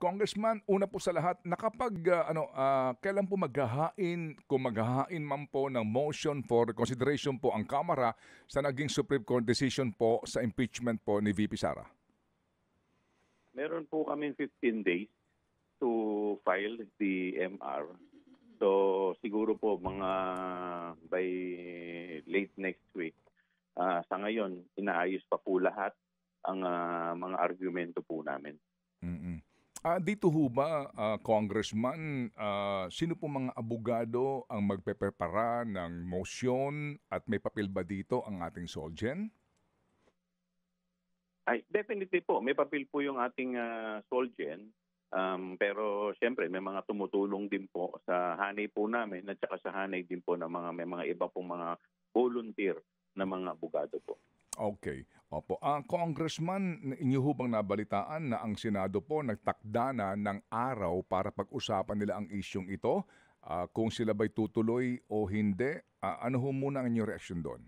Congressman, una po sa lahat, kailan po maghahain, kung maghahain man po ng motion for consideration po ang Kamara sa naging Supreme Court decision po sa impeachment po ni VP Sara? Meron po kami 15 days to file the MR. So siguro po mga by late next week. Sa ngayon, inaayos pa po lahat ang mga argumento po namin. Mm. Dito ho ba, Congressman, sino po mga abogado ang magpeprepara ng motion at may papel ba dito ang ating Solgen? Ay, definitely po, may papel po yung ating Solgen. Pero siyempre may mga tumutulong din po sa hanay po namin at saka sa hanay din po ng may mga iba pong mga volunteer na mga abogado po. Okay. Opo. Congressman, inyo ho bang nabalitaan na ang Senado po nagtakda na ng araw para pag-usapan nila ang isyong ito? Kung sila ba'y tutuloy o hindi? Ano ho muna ang inyong reaksyon doon?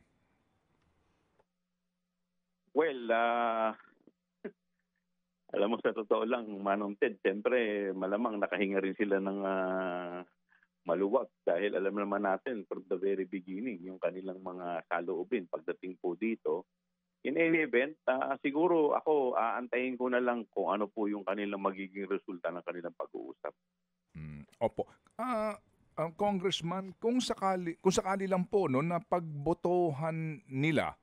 Well, alam mo sa totoo lang, Manong Ted, siyempre malamang nakahinga rin sila ng maluwag dahil alam naman natin from the very beginning yung kanilang mga saloobin pagdating po dito. In any event, siguro ako aantayin ko na lang kung ano po yung kanilang magiging resulta ng kanilang pag-uusap. Opo. Congressman, kung sakali lang po no, na pagbotohan nila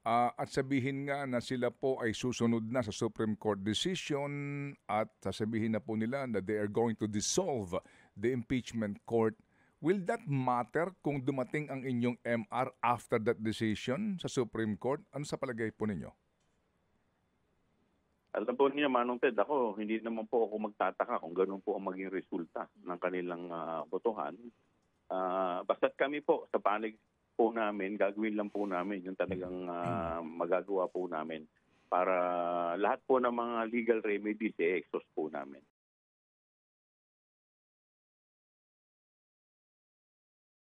at sabihin nga na sila po ay susunod na sa Supreme Court decision at sasabihin na po nila na they are going to dissolve the impeachment court, will that matter kung dumating ang inyong MR after that decision sa Supreme Court? Ano sa palagay po ninyo? Alam po niya, Manong Ted, ako, hindi naman po ako magtataka kung ganun po ang maging resulta ng kanilang botohan. Basta't kami po, sa panig po namin, gagawin lang po namin yung talagang magagawa po namin para lahat po ng mga legal remedies exhaust po namin.